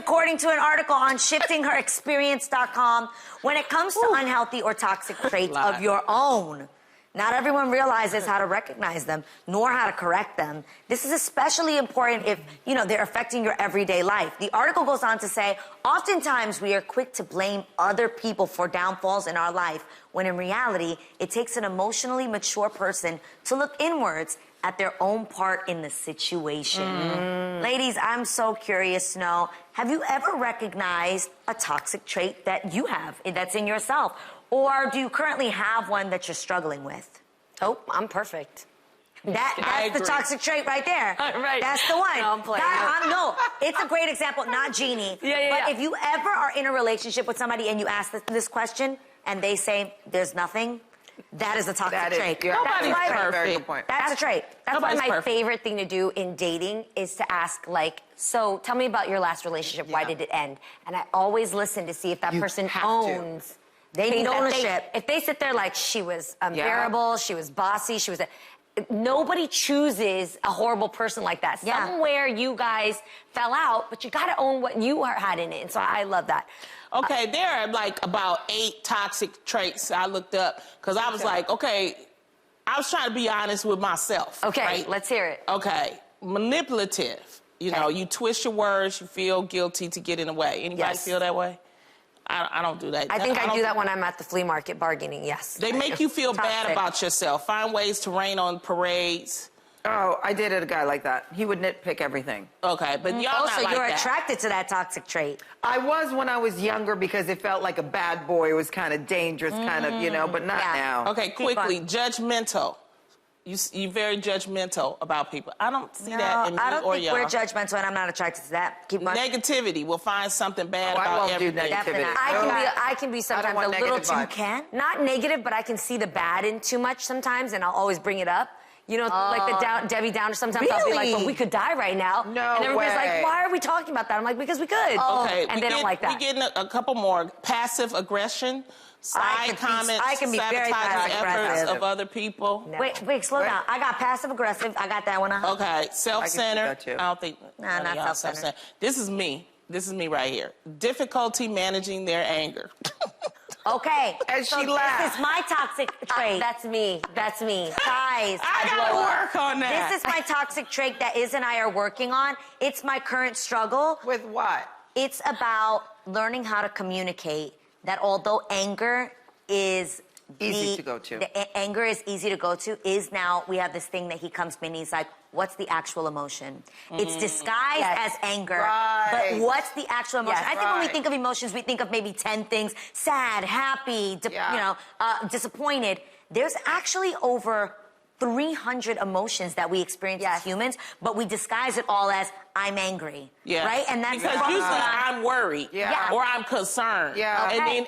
according to an article on shiftingherexperience.com, when it comes to unhealthy or toxic traits of your own, not everyone realizes how to recognize them, nor how to correct them. This is especially important if, they're affecting your everyday life. The article goes on to say, oftentimes we are quick to blame other people for downfalls in our life, when in reality, it takes an emotionally mature person to look inwards at their own part in the situation. Ladies, I'm so curious to know, have you ever recognized a toxic trait that you have, that's in yourself? Or do you currently have one that you're struggling with? Oh, I'm perfect. That's the toxic trait right there. Right. That's the one. No, I'm playing. No, it's a great example, not Jeannie. But if you ever are in a relationship with somebody and you ask this question and they say, there's nothing, that is a toxic trait. Nobody's perfect. Very good point. That's a trait. That's why my favorite thing to do in dating is to ask, so tell me about your last relationship. Why did it end? And I always listen to see if that person owns. They need ownership. If they sit there like she was unbearable, she was bossy, nobody chooses a horrible person like that. Somewhere you guys fell out, but you got to own what you had in it. And so I love that. Okay, there are about 8 toxic traits I looked up because I was I was trying to be honest with myself. Okay, right? let's hear it. Okay, manipulative. You twist your words, you feel guilty to get in the way. Anybody feel that way? I don't do that. I think I do that when I'm at the flea market bargaining, yes. They make you feel bad about yourself. Find ways to rain on parades. Oh, I dated a guy like that. He would nitpick everything. Okay, but y'all not like you're that. attracted to that toxic trait. I was when I was younger because it felt like a bad boy. It was kind of dangerous, but not now. Okay, quickly, judgmental. You're very judgmental about people. I don't see that in me or y'all. I don't think we're judgmental, and I'm not attracted to that. Keep going. Negativity. We'll find something bad about I won't everything. do negativity. I can be sometimes a little too... Not negative, but I can see the bad in too much sometimes, and I'll always bring it up. Like the Debbie Downer, sometimes I'll be like, well, we could die right now. No And everybody's way. like, why are we talking about that? I'm like, because we could. Okay. And they don't like that. We're getting a couple more. Passive aggression, side comments, I can be very sabotaging efforts passive-aggressive. of other people. No. Wait, slow down. I got passive-aggressive. I got that one. Okay, self-centered. I can do that too. I don't think... Nah, not y'all self-centered. This is me. This is me right here. Difficulty managing their anger. Okay. And so she laughed. This is my toxic trait. That's me. That's me. Guys, I gotta work on that. this is my toxic trait that Iz and I are working on. It's my current struggle. With what? It's about learning how to communicate that although anger is Easy to go to. Anger is easy to go to. Is now we have this thing that he comes to me and he's like, what's the actual emotion? It's disguised as anger, but what's the actual emotion? I think when we think of emotions, we think of maybe 10 things: sad, happy, disappointed. There's actually over 300 emotions that we experience as humans, but we disguise it all as I'm angry. Right? And that's because usually I'm worried. Or I'm concerned. And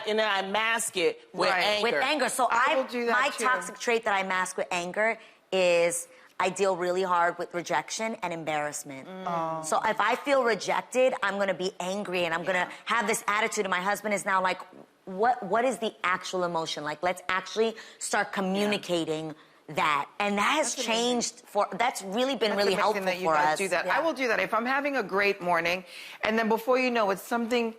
then I mask it with anger. With anger. So my toxic trait that I mask with anger is I deal really hard with rejection and embarrassment. So if I feel rejected, I'm going to be angry and I'm going to have this attitude. And my husband is now like, what is the actual emotion? Like, let's actually start communicating that. And that has changed that's really been really helpful that you for guys us. do that. I will do that. If I'm having a great morning and then before you know it, something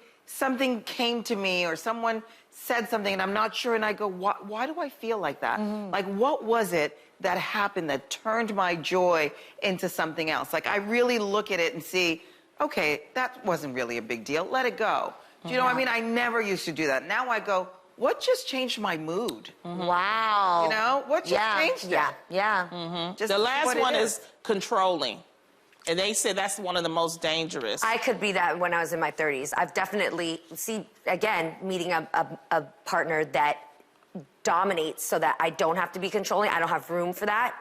came to me or someone said something and I'm not sure and I go, why do I feel like that? Like, what was it that happened that turned my joy into something else? Like, I really look at it and see, okay, that wasn't really a big deal. Let it go. Do you know what I mean? I never used to do that. Now I go, what just changed my mood? Wow. You know, what just changed it? The last one is controlling. And they said that's one of the most dangerous. I could be that when I was in my 30s. I've definitely, meeting a partner that dominates so that I don't have to be controlling. I don't have room for that.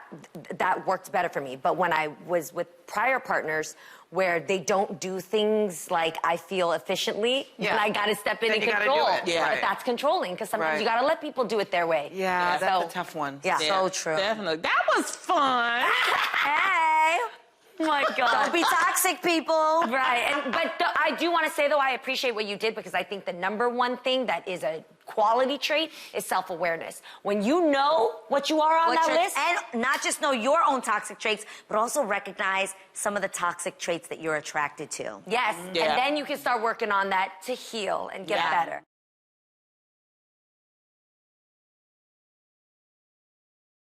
That worked better for me. But when I was with prior partners where they don't do things like I feel efficiently, then I got to step in and control. But that's controlling because sometimes you got to let people do it their way. That's a tough one. So true. Definitely. That was fun. Hey. Oh my God. Don't be toxic, people. Right. But I do want to say, though, I appreciate what you did because I think the number one thing that is a quality trait is self-awareness. When you know what you are on that list. And not just know your own toxic traits, but also recognize some of the toxic traits that you're attracted to. Yes, and then you can start working on that to heal and get better.